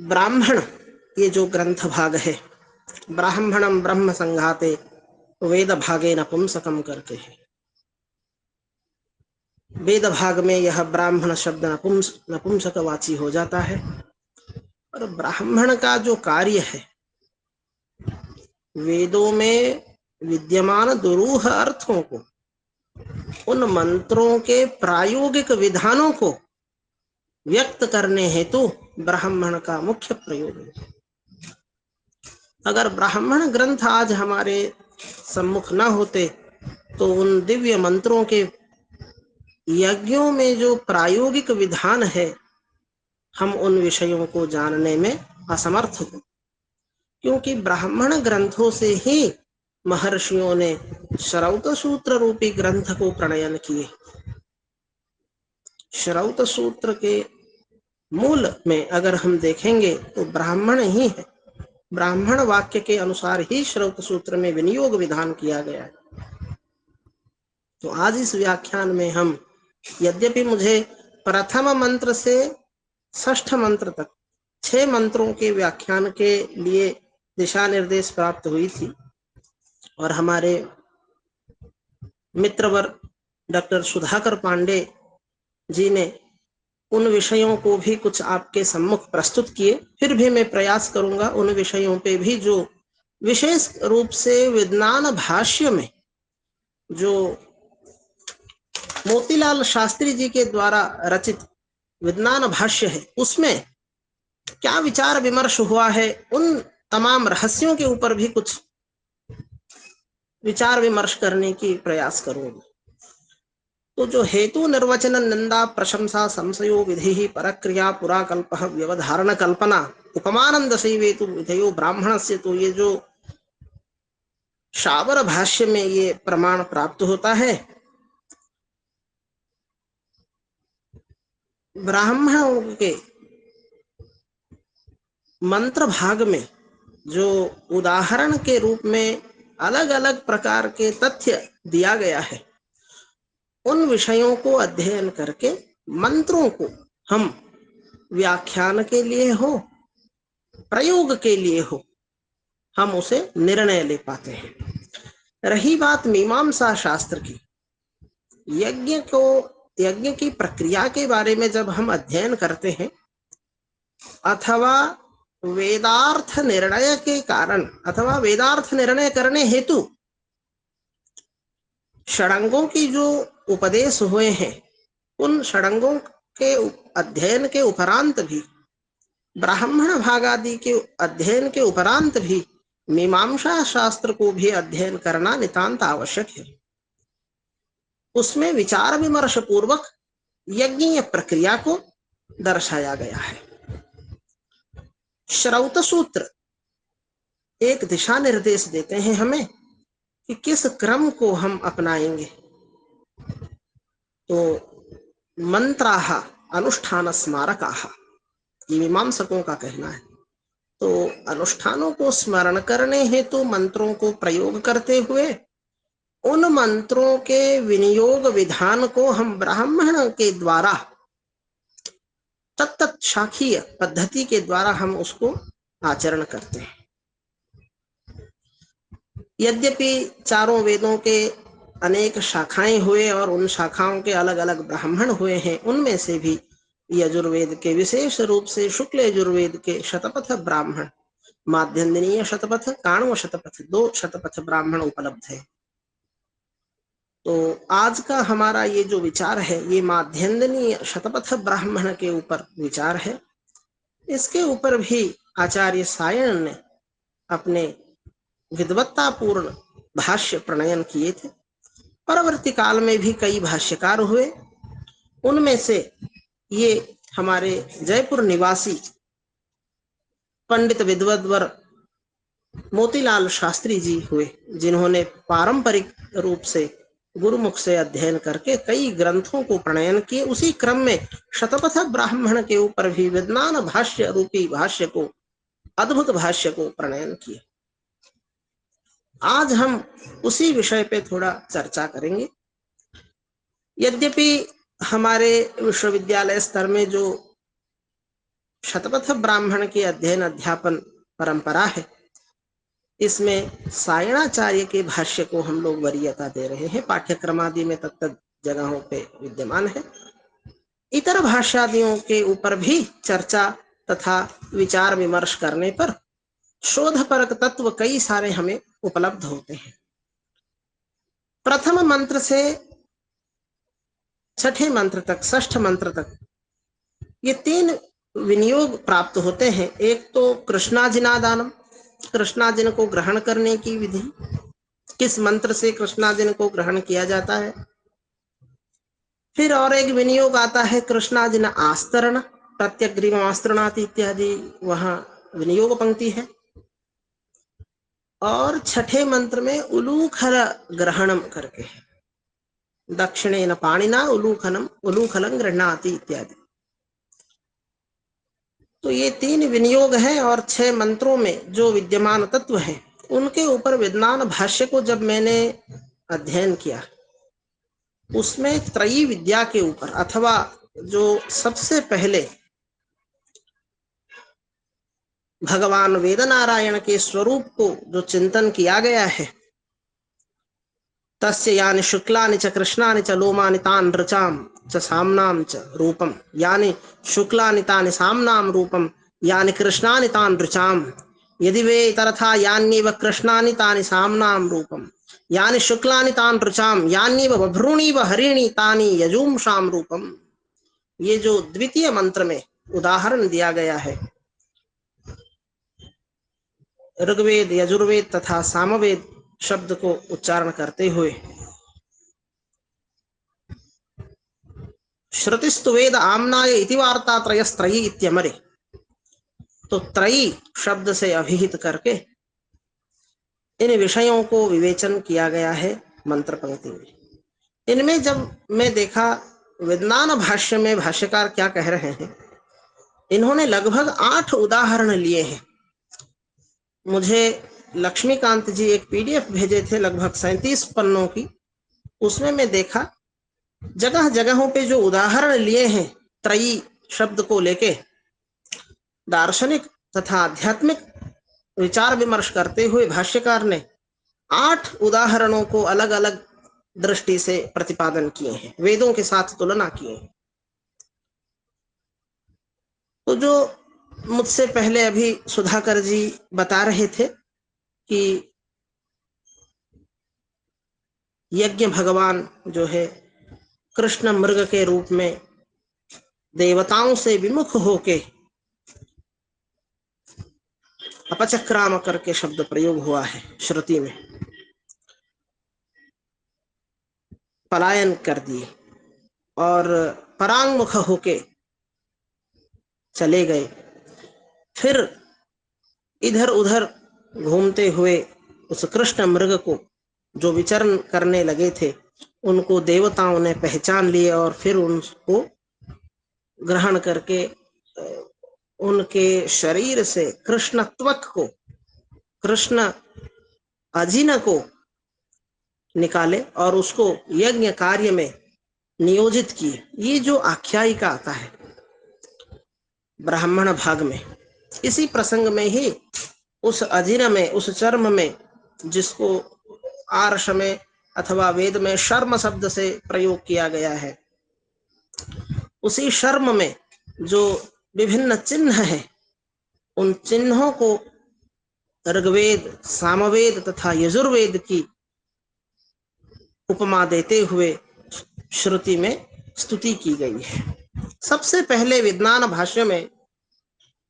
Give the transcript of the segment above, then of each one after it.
ब्राह्मण ये जो ग्रंथ भाग है, ब्राह्मणम ब्रह्म संघाते वेद भागे नपुंसकम करके है। वेद भाग में यह ब्राह्मण शब्द नपुंसकवाची हो जाता है। और ब्राह्मण का जो कार्य है, वेदों में विद्यमान दुरूह अर्थों को, उन मंत्रों के प्रायोगिक विधानों को व्यक्त करने हेतु ब्राह्मण का मुख्य प्रयोग है। अगर ब्राह्मण ग्रंथ आज हमारे सम्मुख न होते तो उन दिव्य मंत्रों के यज्ञों में जो प्रायोगिक विधान है, हम उन विषयों को जानने में असमर्थ हैं। क्योंकि ब्राह्मण ग्रंथों से ही महर्षियों ने श्रौत सूत्र रूपी ग्रंथ को प्रणयन किए। श्रौत सूत्र के मूल में अगर हम देखेंगे तो ब्राह्मण ही है। ब्राह्मण वाक्य के अनुसार ही श्रौत सूत्र में विनियोग विधान किया गया है। तो आज इस व्याख्यान में हम, यद्यपि मुझे प्रथम मंत्र से षष्ठ मंत्र तक 6 मंत्रों के व्याख्यान के लिए दिशा निर्देश प्राप्त हुई थी, और हमारे मित्रवर डॉक्टर सुधाकर पांडे जी ने उन विषयों को भी कुछ आपके सम्मुख प्रस्तुत किए। फिर भी मैं प्रयास करूंगा उन विषयों पे भी जो विशेष रूप से विज्ञान भाष्य में जो मोतीलाल शास्त्री जी के द्वारा रचित विज्ञान भाष्य है, उसमें क्या विचार विमर्श हुआ है, उन तमाम रहस्यों के ऊपर भी कुछ विचार विमर्श करने की प्रयास करूंगा। तो जो हेतु निर्वचन निंदा प्रशंसा संशयो विधि परक्रिया पुराकल्प व्यवधारण कल्पना उपमानंद सेवेतु विधेयो ब्राह्मणस्य, तो ये जो शाबर भाष्य में ये प्रमाण प्राप्त होता है, ब्राह्मणों के मंत्र भाग में जो उदाहरण के रूप में अलग अलग प्रकार के तथ्य दिया गया है, उन विषयों को अध्ययन करके मंत्रों को हम व्याख्यान के लिए हो, प्रयोग के लिए हो, हम उसे निर्णय ले पाते हैं। रही बात मीमांसा शास्त्र की, यज्ञ की प्रक्रिया के बारे में जब हम अध्ययन करते हैं अथवा वेदार्थ निर्णय के कारण अथवा वेदार्थ निर्णय करने हेतु षडंगों की जो उपदेश हुए हैं, उन षडंगों के अध्ययन के उपरांत भी, ब्राह्मण भाग आदि के अध्ययन के उपरांत भी मीमांसा शास्त्र को भी अध्ययन करना नितांत आवश्यक है। उसमें विचार विमर्श पूर्वक यज्ञीय प्रक्रिया को दर्शाया गया है। श्रौत सूत्र एक दिशा निर्देश देते हैं हमें कि किस क्रम को हम अपनाएंगे। तो मंत्राः अनुष्ठान स्मारकाः, ये मीमांसकों का कहना है। तो अनुष्ठानों को स्मरण करने हेतु मंत्रों को प्रयोग करते हुए उन मंत्रों के विनियोग विधान को हम ब्राह्मण के द्वारा तत्त शाखीय पद्धति के द्वारा हम उसको आचरण करते हैं। यद्यपि चारों वेदों के अनेक शाखाएं हुए और उन शाखाओं के अलग अलग ब्राह्मण हुए हैं, उनमें से भी यजुर्वेद के विशेष रूप से शुक्ल यजुर्वेद के शतपथ ब्राह्मण, माध्यन्दिनीय शतपथ, काण्व शतपथ, 2 शतपथ ब्राह्मण उपलब्ध है। तो आज का हमारा ये जो विचार है, ये माध्यन्दिनीय शतपथ ब्राह्मण के ऊपर विचार है। इसके ऊपर भी आचार्य सायण ने अपने विद्वत्तापूर्ण भाष्य प्रणयन किए थे। परवर्ती काल में भी कई भाष्यकार हुए, उनमें से ये हमारे जयपुर निवासी पंडित विद्वद्वर मोतीलाल शास्त्री जी हुए, जिन्होंने पारंपरिक रूप से गुरुमुख से अध्ययन करके कई ग्रंथों को प्रणयन किए। उसी क्रम में शतपथ ब्राह्मण के ऊपर भी विज्ञान भाष्य रूपी भाष्य को, अद्भुत भाष्य को प्रणयन किए। आज हम उसी विषय पे थोड़ा चर्चा करेंगे। यद्यपि हमारे विश्वविद्यालय स्तर में जो शतपथ ब्राह्मण की अध्ययन अध्यापन परंपरा है। इसमें सायणाचार्य के भाष्य को हम लोग वरीयता दे रहे हैं, पाठ्यक्रम आदि में तत्त जगहों पे विद्यमान है। इतर भाष्यादियों के ऊपर भी चर्चा तथा विचार विमर्श करने पर शोधपरक तत्व कई सारे हमें उपलब्ध होते हैं। प्रथम मंत्र से छठे मंत्र तक, षष्ठ मंत्र तक ये 3 विनियोग प्राप्त होते हैं। एक तो कृष्णाजिनादानम, कृष्णाजिन को ग्रहण करने की विधि, किस मंत्र से कृष्णाजिन को ग्रहण किया जाता है। फिर और एक विनियोग आता है कृष्णाजिन आस्तरण, प्रत्यग्रीव आस्तरणाति इत्यादि, वहां विनियोग पंक्ति है। और छठे मंत्र में उलूखल ग्रहणम करके है, दक्षिणेन पाणिना उलूखनम उलूखलं गृह्णाति इत्यादि। तो ये 3 विनियोग हैं और 6 मंत्रों में जो विद्यमान तत्व हैं उनके ऊपर विद्वान भाष्य को जब मैंने अध्ययन किया, उसमें त्रयी विद्या के ऊपर, अथवा जो सबसे पहले भगवान वेदनारायण के स्वरूप को जो चिंतन किया गया है, तस्य यानि शुक्लानि च कृष्णानि च लोमानि तान् ऋचां च साम्नां च रूपम, यानि शुक्लानि तानि साम्नां रूपम, यानि कृष्णानि तान् ऋचां, यदि वे तथा यान्येव कृष्णानि तानि साम्नां रूपम, यानि शुक्लानि तान् ऋचां, यान्येव बभ्रूणीव हरिणी तानि यजूंषां रूपम। ये जो द्वितीय मंत्र में उदाहरण दिया गया है, ऋग्वेद, यजुर्वेद तथा सामवेद शब्द को उच्चारण करते हुए, श्रुतिस्तु वेद आम्नाय इति वार्ता त्रयस्त्रयी इत्यमरे, तो त्रयी शब्द से अभिहित करके इन विषयों को विवेचन किया गया है मंत्र पंक्ति में। इनमें जब मैं देखा विद्वान भाष्य में भाष्यकार क्या कह रहे हैं, इन्होंने लगभग 8 उदाहरण लिए हैं। मुझे लक्ष्मीकांत जी एक पीडीएफ भेजे थे लगभग 37 पन्नों की, उसमें मैं देखा जगह जगहों पे जो उदाहरण लिए हैं त्रयी शब्द को लेके, दार्शनिक तथा आध्यात्मिक विचार विमर्श करते हुए भाष्यकार ने 8 उदाहरणों को अलग अलग दृष्टि से प्रतिपादन किए हैं, वेदों के साथ तुलना किए हैं। तो जो मुझसे पहले अभी सुधाकर जी बता रहे थे कि यज्ञ भगवान जो है कृष्ण मृग के रूप में देवताओं से विमुख होके अपचक्राम करके शब्द प्रयोग हुआ है श्रुति में, पलायन कर दिए और परांगमुख होके चले गए। फिर इधर उधर घूमते हुए उस कृष्ण मृग को जो विचरण करने लगे थे, उनको देवताओं ने पहचान लिए और फिर उनको ग्रहण करके उनके शरीर से कृष्णत्वक को, कृष्ण अजिन को निकाले और उसको यज्ञ कार्य में नियोजित किए। ये जो आख्यायिका आता है ब्राह्मण भाग में, इसी प्रसंग में ही उस अजिन में, उस चर्म में, जिसको आर्ष में अथवा वेद में शर्म शब्द से प्रयोग किया गया है, उसी शर्म में जो विभिन्न चिन्ह हैं, उन चिन्हों को ऋग्वेद, सामवेद तथा यजुर्वेद की उपमा देते हुए श्रुति में स्तुति की गई है। सबसे पहले विद्वान भाष्य में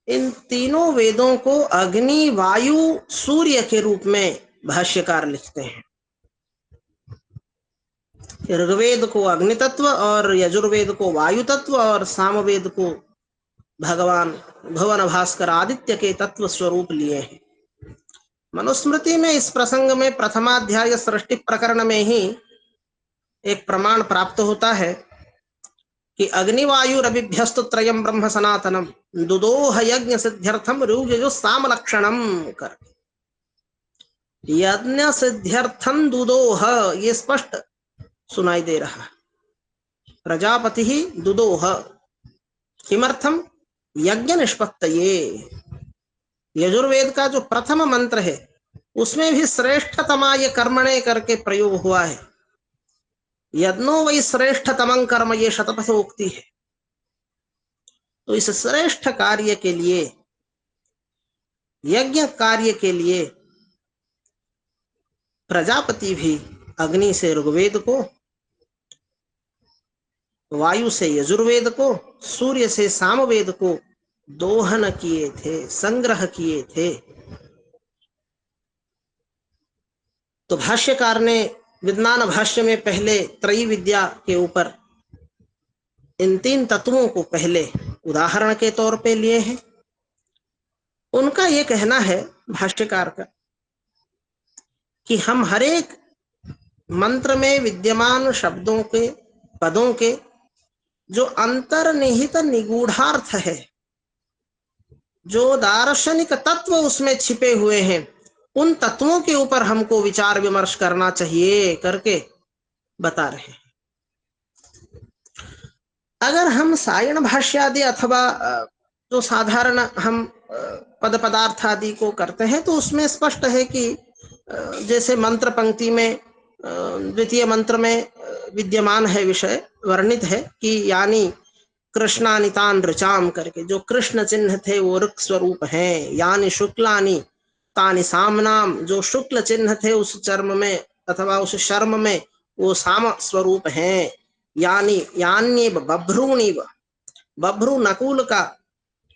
इन तीनों वेदों को अग्नि, वायु, सूर्य के रूप में भाष्यकार लिखते हैं। ऋग्वेद को अग्नि तत्व और यजुर्वेद को वायु तत्व और सामवेद को भगवान भुवन भास्कर आदित्य के तत्व स्वरूप लिए हैं। मनुस्मृति में इस प्रसंग में प्रथमाध्याय सृष्टि प्रकरण में ही एक प्रमाण प्राप्त होता है कि अग्निवायु रविभ्यस्तु त्रयं ब्रह्म सनातनम दुदोह यज्ञ सिद्ध्यर्थम ऋग्यजु साम लक्षणम कर, यज्ञ सिद्ध्यर्थम दुदोह, ये स्पष्ट सुनाई दे रहा है। प्रजापति ही दुदोह, किमर्थम, यज्ञ निष्पत्तये, यजुर्वेद का जो प्रथम मंत्र है उसमें भी श्रेष्ठतमा ये कर्मणे करके प्रयोग हुआ है। यज्ञो वही श्रेष्ठतमं कर्म, ये शतपथ उक्ति है। तो इस श्रेष्ठ कार्य के लिए, यज्ञ कार्य के लिए प्रजापति भी अग्नि से ऋग्वेद को, वायु से यजुर्वेद को, सूर्य से सामवेद को दोहन किए थे, संग्रह किए थे। तो भाष्यकार ने विज्ञान भाष्य में पहले त्रयी विद्या के ऊपर इन तीन तत्वों को पहले उदाहरण के तौर पे लिए हैं। उनका ये कहना है भाष्यकार का कि हम हर एक मंत्र में विद्यमान शब्दों के, पदों के जो अंतर्निहित निगूढ़ार्थ है, जो दार्शनिक तत्व उसमें छिपे हुए हैं, उन तत्वों के ऊपर हमको विचार विमर्श करना चाहिए करके बता रहे हैं। अगर हम सायण भाष्य आदि अथवा जो साधारण हम पद पदार्थ आदि को करते हैं तो उसमें स्पष्ट है कि जैसे मंत्र पंक्ति में द्वितीय मंत्र में विद्यमान है, विषय वर्णित है कि यानी कृष्णानि तान ऋचाम करके, जो कृष्ण चिन्ह थे वो ऋक् स्वरूप हैं। यानी शुक्लानि तानि सामनाम, जो शुक्ल चिन्ह थे उस चर्म में अथवा उस शर्म में वो साम स्वरूप हैं। यानी यान्येव बभ्रूणीव, बभ्रू नकुल का,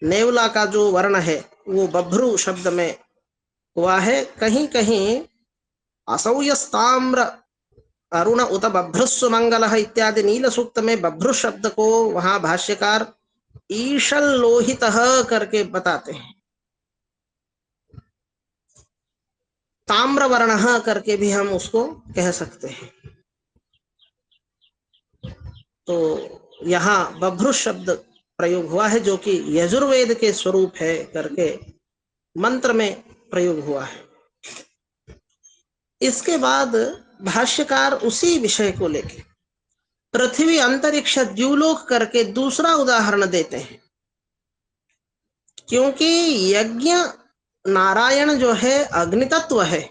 नेवला का जो वर्ण है वो बभ्रू शब्द में हुआ है। कहीं कहीं असौयस्ताम्र अरुण उत बभ्रुस्व मंगलः इत्यादि नील सूक्त में बभ्रु शब्द को वहां भाष्यकार ईशल लोहितः करके बताते हैं। ताम्र वर्णः करके भी हम उसको कह सकते हैं। तो यहाँ बभ्रु शब्द प्रयोग हुआ है जो कि यजुर्वेद के स्वरूप है करके मंत्र में प्रयोग हुआ है। इसके बाद भाष्यकार उसी विषय को लेके पृथ्वी अंतरिक्ष द्युलोक करके दूसरा उदाहरण देते हैं, क्योंकि यज्ञ नारायण जो है अग्नि तत्व है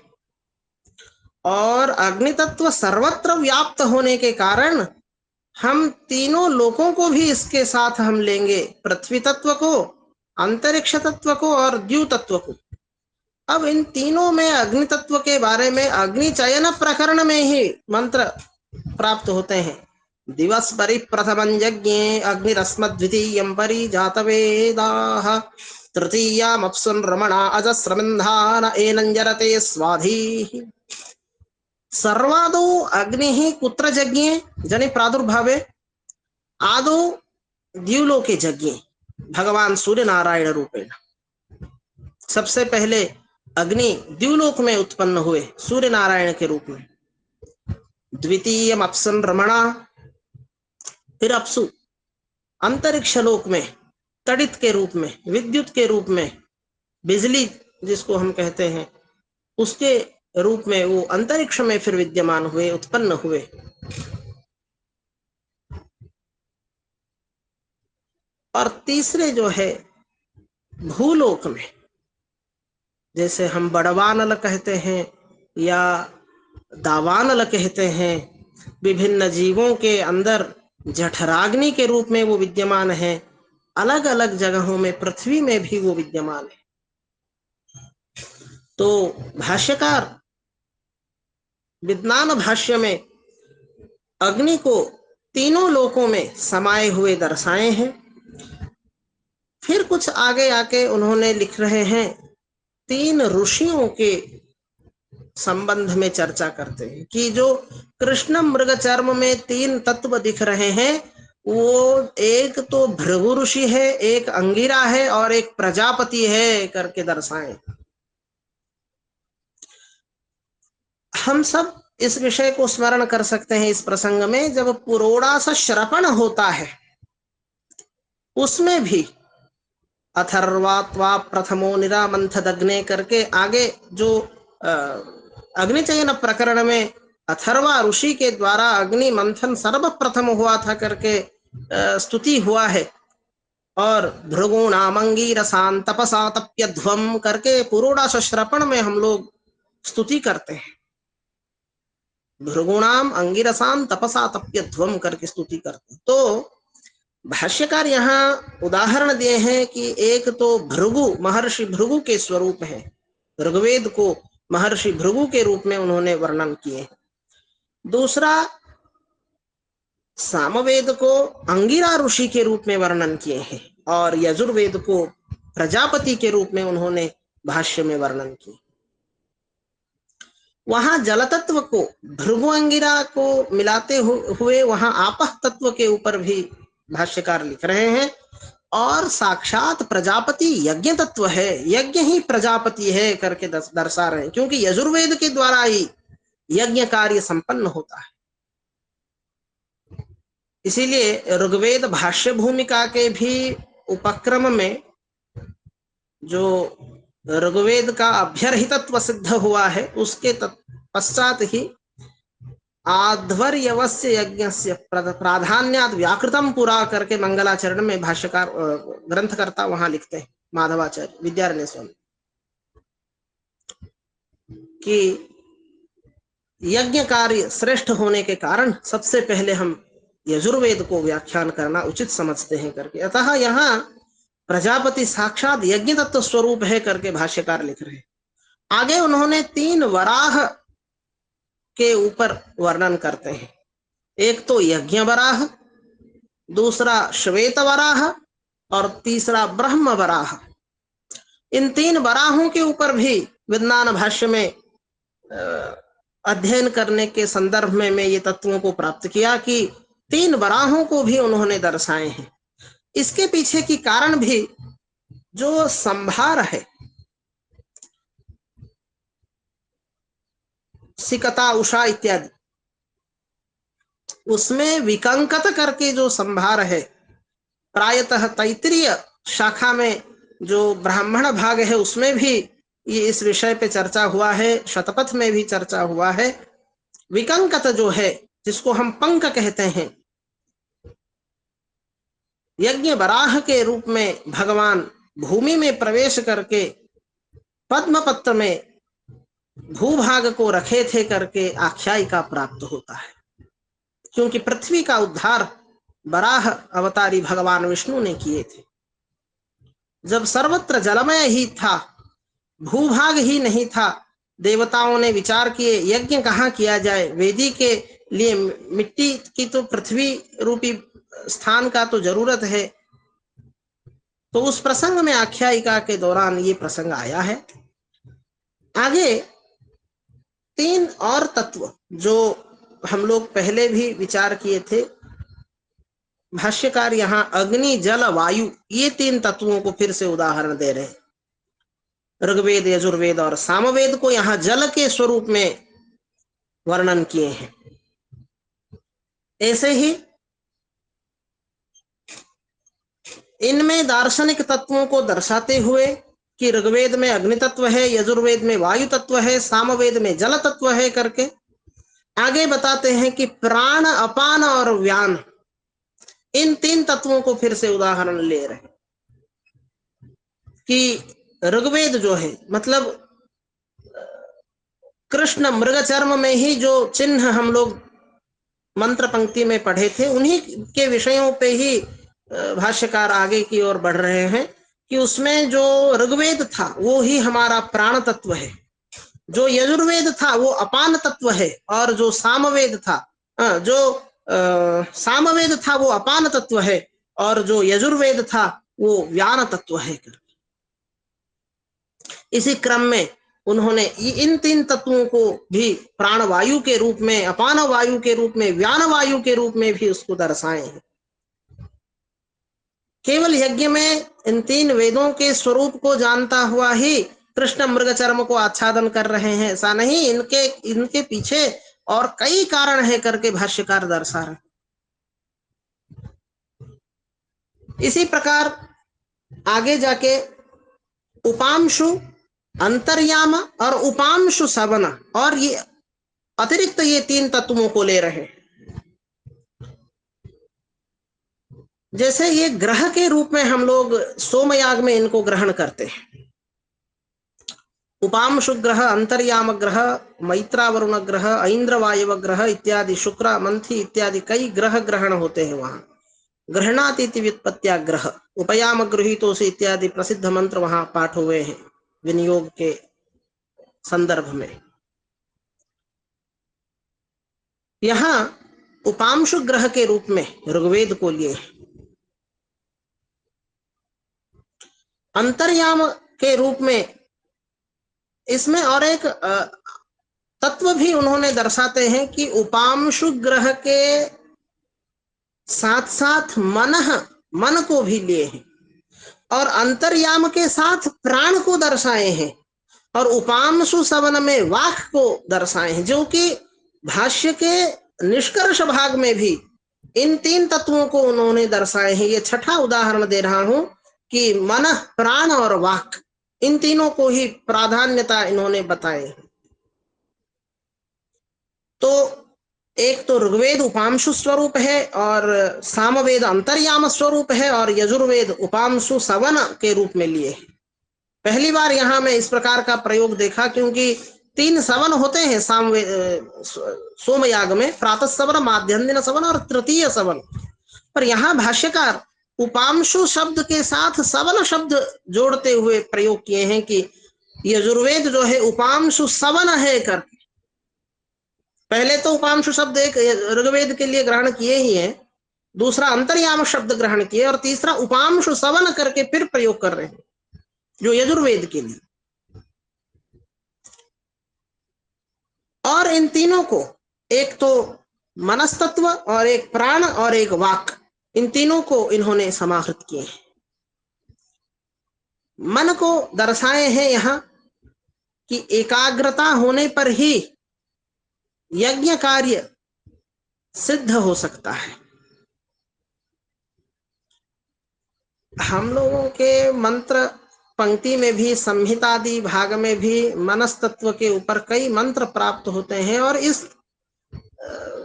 और अग्नि तत्व सर्वत्र व्याप्त होने के कारण हम तीनों लोकों को भी इसके साथ हम लेंगे, पृथ्वी तत्व को, अंतरिक्ष तत्व को और द्यु तत्व को। अब इन तीनों में अग्नि तत्व के बारे में अग्नि चयन प्रकरण में ही मंत्र प्राप्त होते हैं। दिवस परि प्रथमं यज्ञे अग्निरस्मद्वितीयं परि जातवेदाः तृतीयाम् अप्सुन् रमणा अजस्रमिन्धान एनंजरते स्वाधीः। सर्वादौ अग्निः कुत्र यज्ञे जनि प्रादुर्भावे आदौ द्युलोके यज्ञे भगवान सूर्य नारायण रूपेण। सबसे पहले अग्नि द्युलोक में उत्पन्न हुए सूर्य नारायण के रूप में। द्वितीय अप्सन रमणा, फिर अप्सु अंतरिक्ष लोक में तड़ित के रूप में, विद्युत के रूप में, बिजली जिसको हम कहते हैं उसके रूप में वो अंतरिक्ष में फिर विद्यमान हुए, उत्पन्न हुए। और तीसरे जो है भूलोक में, जैसे हम बड़वानल कहते हैं या दावानल कहते हैं, विभिन्न जीवों के अंदर जठराग्नि के रूप में वो विद्यमान है। अलग अलग जगहों में पृथ्वी में भी वो विद्यमान है। तो भाष्यकार विज्ञान भाष्य में अग्नि को तीनों लोकों में समाये हुए दर्शाए हैं। फिर कुछ आगे आके उन्होंने लिख रहे हैं, तीन ऋषियों के संबंध में चर्चा करते हैं कि जो कृष्ण मृग चर्म में तीन तत्व दिख रहे हैं वो एक तो भृगु ऋषि है, एक अंगिरा है और एक प्रजापति है करके दर्शाए। हम सब इस विषय को स्मरण कर सकते हैं इस प्रसंग में, जब पुरोड़ा सा श्रपण होता है उसमें भी अथर्वात्वा प्रथमो निरामंथदग्ने करके आगे जो अग्निचयन प्रकरण में अथर्वा ऋषि के द्वारा अग्नि मंथन सर्वप्रथम हुआ था करके स्तुति हुआ है। और भृगुणाम अंगीरसान तपसा तप्यध्वम करके पुरोडाश श्रपण में हम लोग स्तुति करते हैं। भृगुणाम अंगिरसाम तपसा तप्यध्वम करके स्तुति करते हैं। तो भाष्यकार यहाँ उदाहरण दिए हैं कि एक तो भृगु, महर्षि भृगु के स्वरूप है, ऋग्वेद को महर्षि भृगु के रूप में उन्होंने वर्णन किए हैं। दूसरा, सामवेद को अंगिरा ऋषि के रूप में वर्णन किए हैं और यजुर्वेद को प्रजापति के रूप में उन्होंने भाष्य में वर्णन किए। वहां जल तत्व को भृगु अंगिरा को मिलाते हुए वहां आपह तत्व के ऊपर भी भाष्यकार लिख रहे हैं और साक्षात प्रजापति यज्ञ तत्व है, यज्ञ ही प्रजापति है करके दर्शा रहे हैं, क्योंकि यजुर्वेद के द्वारा ही यज्ञ कार्य संपन्न होता है। इसीलिए ऋग्वेद भाष्य भूमिका के भी उपक्रम में जो ऋग्वेद का अभ्यर्हितत्व सिद्ध हुआ है, उसके पश्चात ही आध्वर्यवस्य यज्ञस्य प्राधान्यात् व्याकृतम पुरा करके मंगलाचरण में भाष्यकार ग्रंथकर्ता वहां लिखते हैं, माधवाचार्य विद्यारण्य स्वामी, कि यज्ञ कार्य श्रेष्ठ होने के कारण सबसे पहले हम यजुर्वेद को व्याख्यान करना उचित समझते हैं करके। अतः यहाँ प्रजापति साक्षात यज्ञ तत्व स्वरूप है करके भाष्यकार लिख रहे हैं। आगे उन्होंने 3 वराह के ऊपर वर्णन करते हैं। एक तो यज्ञ वराह, दूसरा श्वेत वराह और तीसरा ब्रह्म वराह। इन 3 वराहों के ऊपर भी विद्वान भाष्य में अध्ययन करने के संदर्भ में मैं ये तत्वों को प्राप्त किया कि 3 वराहों को भी उन्होंने दर्शाए हैं। इसके पीछे की कारण भी जो संभार है, सिकता, उषा इत्यादि, उसमें विकंकत करके जो संभार है, प्रायतः तैत्तिरीय शाखा में जो ब्राह्मण भाग है उसमें भी ये इस विषय पे चर्चा हुआ है, शतपथ में भी चर्चा हुआ है। विकंकत जो है, जिसको हम पंक कहते हैं, यज्ञ वराह के रूप में भगवान भूमि में प्रवेश करके पद्मपत्र में भूभाग को रखे थे करके आख्यायिका प्राप्त होता है, क्योंकि पृथ्वी का उद्धार वराह अवतारी भगवान विष्णु ने किए थे। जब सर्वत्र जलमय ही था, भूभाग ही नहीं था, देवताओं ने विचार किए यज्ञ कहाँ किया जाए, वेदी के लिए मिट्टी की तो पृथ्वी रूपी स्थान का तो जरूरत है। तो उस प्रसंग में आख्यायिका के दौरान ये प्रसंग आया है। आगे 3 और तत्व जो हम लोग पहले भी विचार किए थे, भाष्यकार यहाँ अग्नि, जल, वायु, ये 3 तत्वों को फिर से उदाहरण दे रहे हैं। ऋग्वेद, यजुर्वेद और सामवेद को यहाँ जल के स्वरूप में वर्णन किए हैं। ऐसे ही इनमें दार्शनिक तत्वों को दर्शाते हुए कि ऋग्वेद में अग्नि तत्व है, यजुर्वेद में वायु तत्व है, सामवेद में जल तत्व है करके आगे बताते हैं कि प्राण, अपान और व्यान, इन 3 तत्वों को फिर से उदाहरण ले रहे हैं कि ऋग्वेद जो है, मतलब कृष्ण मृग चर्म में ही जो चिन्ह हम लोग मंत्र पंक्ति में पढ़े थे, उन्हीं के विषयों पे ही भाष्यकार आगे की ओर बढ़ रहे हैं कि उसमें जो ऋग्वेद था वो ही हमारा प्राण तत्व है, जो यजुर्वेद था वो अपान तत्व है, और जो सामवेद था सामवेद था वो अपान तत्व है, और जो यजुर्वेद था वो व्यान तत्व है। इसी क्रम में उन्होंने इन 3 तत्वों को भी प्राण वायु के रूप में, अपान वायु के रूप में, व्यान वायु के रूप में भी उसको दर्शाए हैं। केवल यज्ञ में इन 3 वेदों के स्वरूप को जानता हुआ ही कृष्ण मृग चर्म को आच्छादन कर रहे हैं, ऐसा नहीं, इनके पीछे और कई कारण है करके भाष्यकार दर्शा रहे। इसी प्रकार आगे जाके उपांशु, अंतर्याम और उपांशु सवन, और ये अतिरिक्त ये 3 तत्वों को ले रहे हैं। जैसे ये ग्रह के रूप में हम लोग सोमयाग में इनको ग्रहण करते हैं। उपांशु ग्रह, अंतर्याम ग्रह, मैत्रावरुण ग्रह, ऐन्द्र वायव ग्रह इत्यादि, शुक्र मंथी इत्यादि कई ग्रह ग्रहण होते हैं वहां। ग्रहणातीति व्युत्पत्त्याग्रह, उपयाम गृहीतोषि इत्यादि प्रसिद्ध मंत्र वहां पाठ हुए हैं विनियोग के संदर्भ में। यहां उपांशु ग्रह के रूप में ऋग्वेद को लिए। अंतर्याम के रूप में इसमें और एक तत्व भी उन्होंने दर्शाते हैं कि उपांशु ग्रह के साथ साथ मन को भी लिए हैं और अंतर्याम के साथ प्राण को दर्शाए हैं और उपांशु सवन में वाक को दर्शाए हैं, जो कि भाष्य के निष्कर्ष भाग में भी इन तीन तत्वों को उन्होंने दर्शाए हैं। ये छठा उदाहरण दे रहा हूं कि मन, प्राण और वाक, इन तीनों को ही प्राधान्यता इन्होंने बताए। तो एक तो ऋग्वेद उपांशु स्वरूप है और सामवेद अंतर्याम स्वरूप है और यजुर्वेद उपांशु सवन के रूप में लिए। पहली बार यहां मैं इस प्रकार का प्रयोग देखा, क्योंकि 3 सवन होते हैं सोमयाग में, प्रातः सवन, माध्यान्ह सवन और तृतीय सवन। पर यहाँ भाष्यकार उपांशु शब्द के साथ सवन शब्द जोड़ते हुए प्रयोग किए हैं कि यजुर्वेद जो है उपांशु सवन है कर। पहले तो उपांशु शब्द एक ऋग्वेद के लिए ग्रहण किए ही है, दूसरा अंतर्याम शब्द ग्रहण किए और तीसरा उपांशु सवन करके फिर प्रयोग कर रहे हैं जो यजुर्वेद के लिए। और इन तीनों को, एक तो मनस्तत्व और एक प्राण और एक वाक, इन तीनों को इन्होंने समाहृत किए हैं। मन को दर्शाए हैं यहां कि एकाग्रता होने पर ही यज्ञ कार्य सिद्ध हो सकता है। हम लोगों के मंत्र पंक्ति में भी, संहितादि भाग में भी मनस्तत्व के ऊपर कई मंत्र प्राप्त होते हैं और इस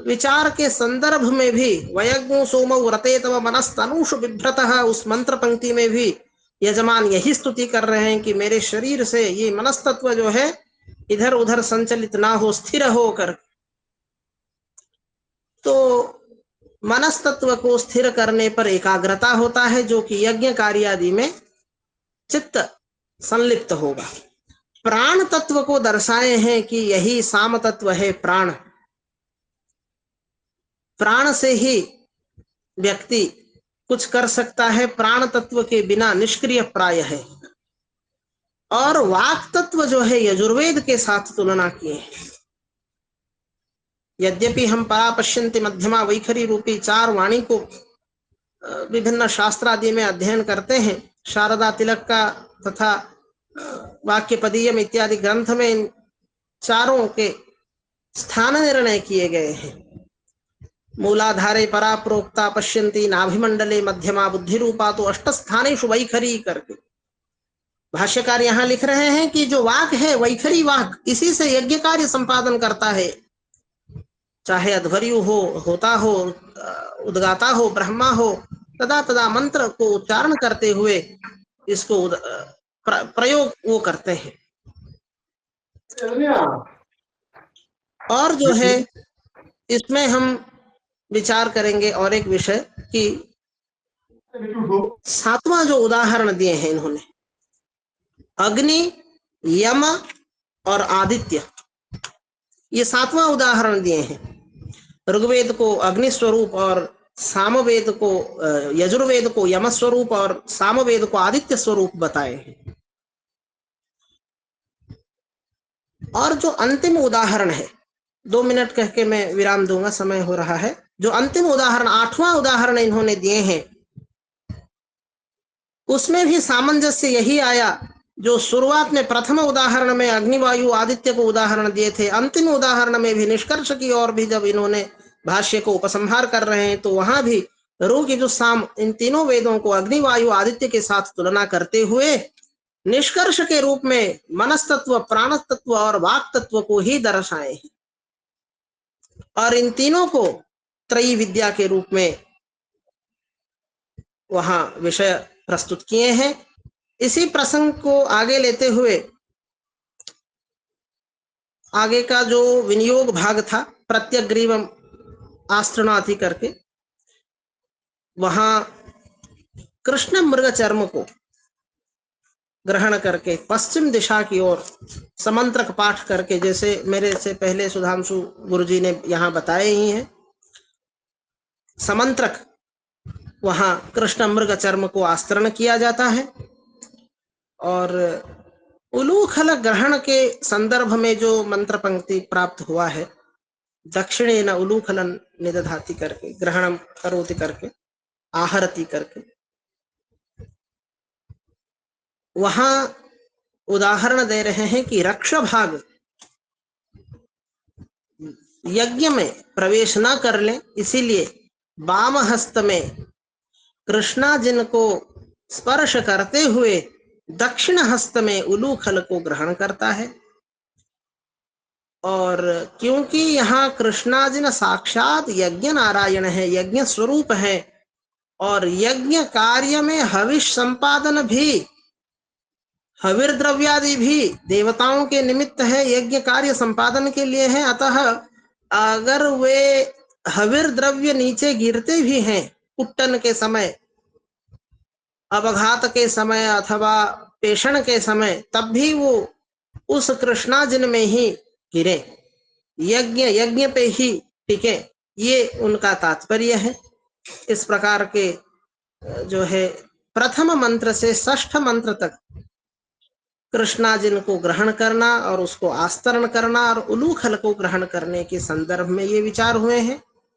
विचार के संदर्भ में भी वयज्ञो सोमौ व्रते तव मनस्तनुषु बिभ्रतः, उस मंत्र पंक्ति में भी यजमान यही स्तुति कर रहे हैं कि मेरे शरीर से ये मनस्तत्व जो है इधर उधर संचलित ना हो, स्थिर होकर। तो मनस्तत्व को स्थिर करने पर एकाग्रता होता है, जो कि यज्ञ कार्य आदि में चित्त संलिप्त होगा। प्राण तत्व को दर्शाए हैं कि यही साम तत्व है प्राण। प्राण से ही व्यक्ति कुछ कर सकता है, प्राण तत्व के बिना निष्क्रिय प्राय है। और वाक तत्व जो है यजुर्वेद के साथ तुलना किए। यद्यपि हम परापश्यन्ति मध्यमा वैखरी रूपी 4 वाणी को विभिन्न शास्त्र आदि में अध्ययन करते हैं, शारदा तिलक का तथा वाक्यपदीयम इत्यादि ग्रंथ में इन चारों के स्थान निर्णय किए गए हैं। मूलाधारे परा प्रोक्ता पश्यन्ति नाभिमंडले मध्यमा बुद्धि रूपा तो अष्टस्थानेषु वैखरी करके भाष्यकार यहाँ लिख रहे हैं कि जो वाक है वैखरी वाक, इसी से यज्ञ कार्य संपादन करता है। चाहे अध्वर्यु हो, होता हो, उद्गाता हो, ब्रह्मा हो, तदा तदा मंत्र को उच्चारण करते हुए इसको प्रयोग वो करते हैं। और जो है इसमें हम विचार करेंगे और एक विषय कि 7वां जो उदाहरण दिए हैं इन्होंने, अग्नि, यम और आदित्य, ये 7वां उदाहरण दिए हैं। ऋग्वेद को अग्नि स्वरूप और सामवेद को, यजुर्वेद को यम स्वरूप और सामवेद को आदित्य स्वरूप बताए हैं। और जो अंतिम उदाहरण है, 2 मिनट कह के मैं विराम दूंगा, समय हो रहा है। जो अंतिम उदाहरण, 8वां उदाहरण इन्होंने दिए हैं, उसमें भी सामंजस्य यही आया जो शुरुआत में प्रथम उदाहरण में अग्निवायु आदित्य को उदाहरण दिए थे, अंतिम उदाहरण में भी निष्कर्ष की और भी जब इन्होंने भाष्य को उपसंहार कर रहे हैं तो वहां भी ऋग यजुः साम, इन तीनों वेदों को अग्निवायु आदित्य के साथ तुलना करते हुए निष्कर्ष के रूप में मनस्तत्व, प्राण तत्व और वाक तत्व को ही दर्शाए हैं और इन तीनों को त्रयी विद्या के रूप में वहां विषय प्रस्तुत किए हैं। इसी प्रसंग को आगे लेते हुए आगे का जो विनियोग भाग था, प्रत्यग्रीवम आस्त्रनाथी करके, वहां कृष्ण मृग चर्म को ग्रहण करके पश्चिम दिशा की ओर समंत्रक पाठ करके, जैसे मेरे से पहले सुधांशु गुरुजी ने यहाँ बताए ही हैं, समंत्रक वहां कृष्ण मृग चर्म को आस्तरण किया जाता है। और उलूखल ग्रहण के संदर्भ में जो मंत्र पंक्ति प्राप्त हुआ है, दक्षिणे न उलूखलन निदधाति करके, ग्रहणम करोति करके, आहरति करके, वहां उदाहरण दे रहे हैं कि रक्ष भाग यज्ञ में प्रवेश न कर ले, इसीलिए वाम हस्त में कृष्णा जिनको स्पर्श करते हुए दक्षिण हस्त में उलूखल को ग्रहण करता है। और क्योंकि यहाँ कृष्णाजिन साक्षात यज्ञ नारायण है, यज्ञ स्वरूप है, और यज्ञ कार्य में हविष संपादन भी, हविर द्रव्यादि भी देवताओं के निमित्त है, यज्ञ कार्य संपादन के लिए है। अतः अगर वे हविर द्रव्य नीचे गिरते भी हैं कुट्टन के समय, अवघात के समय अथवा पेषण के समय, तब भी वो उस कृष्णाजिन में ही गिरे, यज्ञ पे ही टिके, ये उनका तात्पर्य है। इस प्रकार के जो है प्रथम मंत्र से षष्ठ मंत्र तक कृष्णाजिन को ग्रहण करना और उसको आस्तरण करना और उलूखल को ग्रहण करने के संदर्भ में ये विचार हुए हैं।